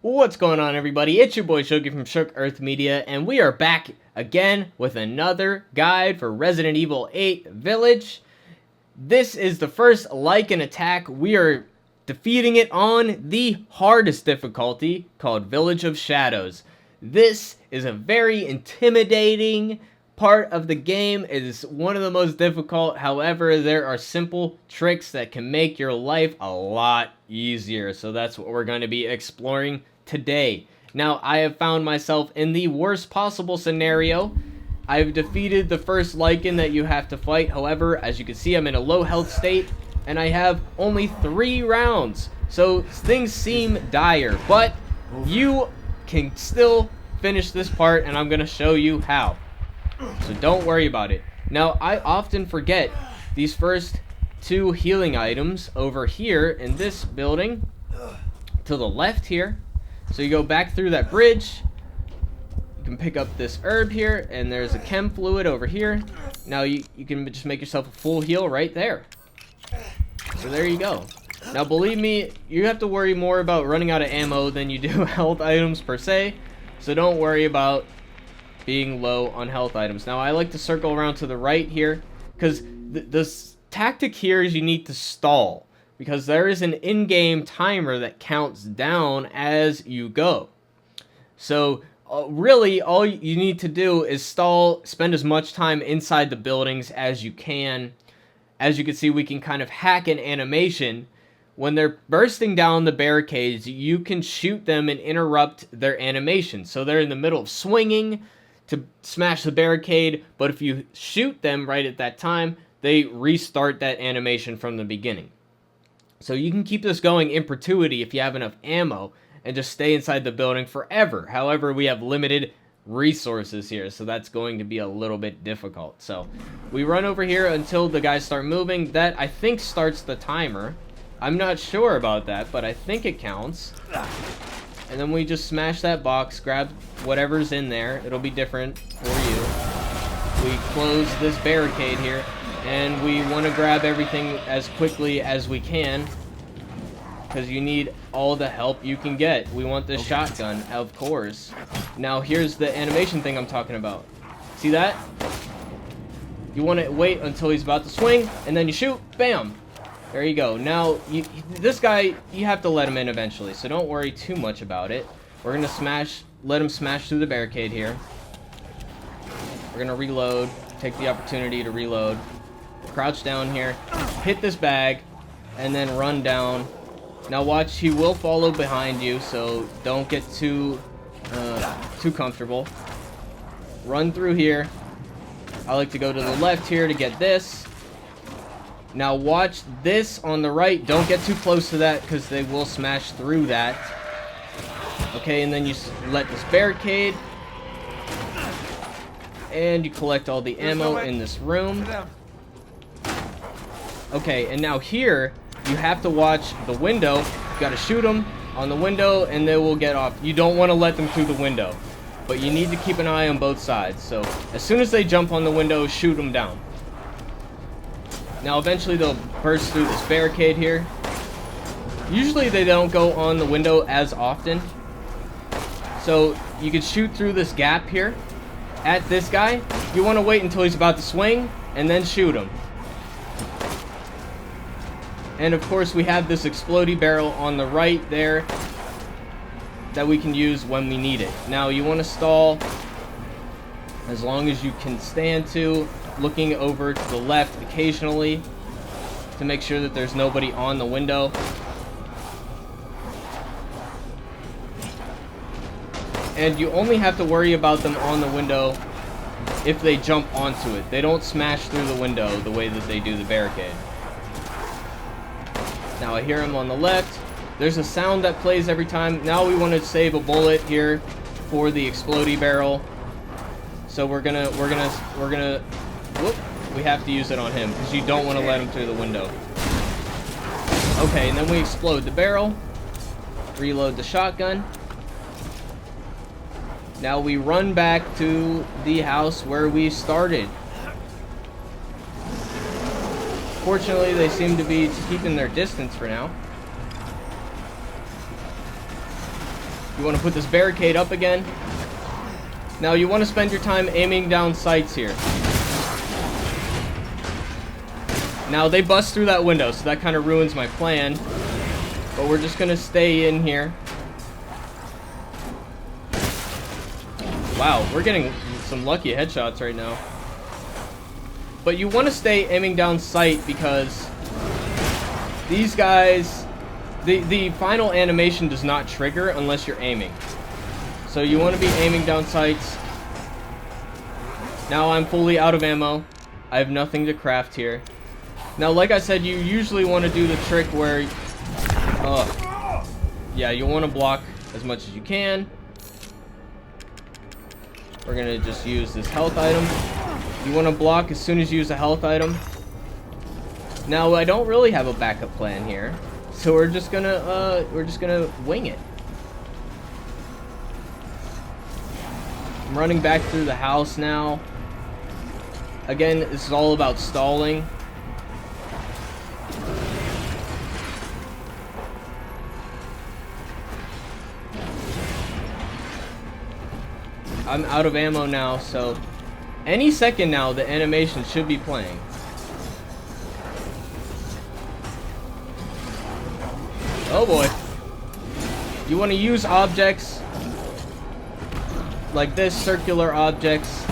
What's going on, everybody? It's your boy Shogi from Shook Earth Media, and we are back again with another guide for Resident Evil 8 Village. This is the first Lycan attack. We are defeating it on the hardest difficulty, called Village of Shadows. This is a very intimidating part of the game. It is one of the most difficult. However, there are simple tricks that can make your life a lot easier. So that's what we're going to be exploring today. Now, I have found myself in the worst possible scenario. I've defeated the first Lycan that you have to fight. However, as you can see, I'm in a low health state and I have only 3 rounds. So things seem dire, but you can still finish this part and I'm going to show you how. So don't worry about it. Now, I often forget these first 2 healing items over here in this building to the left here. So you go back through that bridge. You can pick up this herb here, and there's a chem fluid over here. Now you can just make yourself a full heal right there. So there you go. Now believe me, you have to worry more about running out of ammo than you do health items per se. So don't worry about being low on health items. Now I like to circle around to the right here, because the tactic here is you need to stall, because there is an in-game timer that counts down as you go. So really all you need to do is stall, spend as much time inside the buildings as you can. As you can see, we can kind of hack an animation. When they're bursting down the barricades, you can shoot them and interrupt their animation. So they're in the middle of swinging to smash the barricade, but if you shoot them right at that time, they restart that animation from the beginning. So you can keep this going in perpetuity if you have enough ammo and just stay inside the building forever. However, we have limited resources here, so that's going to be a little bit difficult. So we run over here until the guys start moving. That, I think, starts the timer. I'm not sure about that, but I think it counts. And then we just smash that box, grab whatever's in there. It'll be different for you. We close this barricade here, and we want to grab everything as quickly as we can, because you need all the help you can get. We want this shotgun, of course. Now here's the animation thing I'm talking about. See that? You want to wait until he's about to swing, and then you shoot. Bam! There you go. Now, this guy, you have to let him in eventually, so don't worry too much about it. We're going to let him smash through the barricade here. We're going to reload, take the opportunity to reload. Crouch down here, hit this bag, and then run down. Now watch, he will follow behind you, so don't get too comfortable. Run through here. I like to go to the left here to get this. Now watch this on the right. Don't get too close to that, because they will smash through that. Okay, and then you let this barricade. And you collect all the ammo in this room. Okay, and now here, you have to watch the window. You gotta shoot them on the window, and they will get off. You don't want to let them through the window, but you need to keep an eye on both sides. So as soon as they jump on the window, shoot them down. Now eventually they'll burst through this barricade here. Usually they don't go on the window as often. So you can shoot through this gap here at this guy. You want to wait until he's about to swing and then shoot him. And of course we have this explodey barrel on the right there that we can use when we need it. Now you want to stall as long as you can stand to, looking over to the left occasionally to make sure that there's nobody on the window. And you only have to worry about them on the window if they jump onto it. They don't smash through the window the way that they do the barricade. Now I hear him on the left. There's a sound that plays every time. Now we want to save a bullet here for the explodey barrel. So we're gonna whoop, we have to use it on him, because you don't want to let him through the window. Okay, and then we explode the barrel. Reload the shotgun. Now we run back to the house where we started. Fortunately, they seem to be keeping their distance for now. You want to put this barricade up again. Now you want to spend your time aiming down sights here. Now they bust through that window, so that kind of ruins my plan. But we're just going to stay in here. Wow, we're getting some lucky headshots right now. But you want to stay aiming down sight because these guys, the final animation does not trigger unless you're aiming. So you want to be aiming down sights. Now I'm fully out of ammo. I have nothing to craft here. Now, like I said, you usually want to do the trick where, yeah, you want to block as much as you can. We're going to just use this health item. You want to block as soon as you use a health item. Now, I don't really have a backup plan here, so we're just gonna wing it. I'm running back through the house now. Again, this is all about stalling. I'm out of ammo now, so any second now the animation should be playing. Oh boy. You want to use objects like this, circular objects.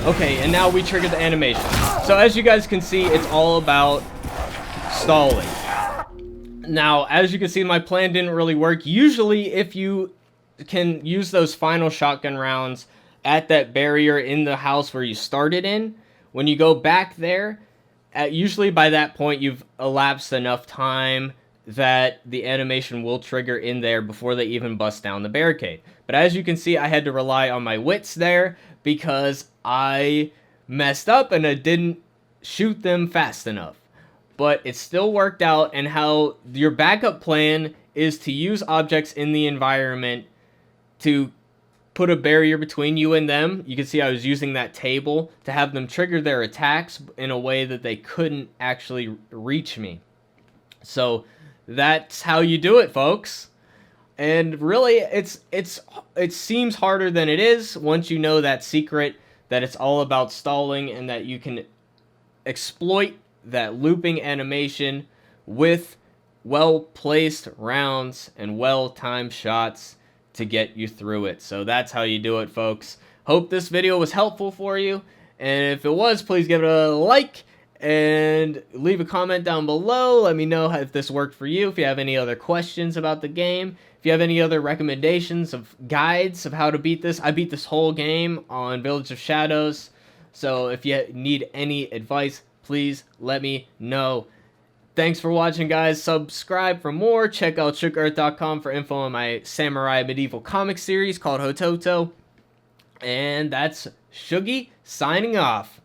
Okay, and now we trigger the animation. So as you guys can see, it's all about stalling. Now, as you can see, my plan didn't really work. Usually, if you can use those final shotgun rounds at that barrier in the house where you started in, when you go back there, usually by that point, you've elapsed enough time that the animation will trigger in there before they even bust down the barricade. But as you can see, I had to rely on my wits there because I messed up and I didn't shoot them fast enough. But it still worked out, and how your backup plan is to use objects in the environment to put a barrier between you and them. You can see I was using that table to have them trigger their attacks in a way that they couldn't actually reach me. So that's how you do it, folks. And really, it seems harder than it is once you know that secret, that it's all about stalling and that you can exploit that looping animation with well-placed rounds and well-timed shots to get you through it. So that's how you do it, folks. Hope this video was helpful for you, and if it was, please give it a like and leave a comment down below. Let me know if this worked for you. If you have any other questions about the game, if you have any other recommendations of guides of how to beat this. I beat this whole game on Village of Shadows, so if you need any advice, please let me know. Thanks for watching, guys. Subscribe for more. Check out shookearth.com for info on my samurai medieval comic series called Hototo. And that's Shuggy signing off.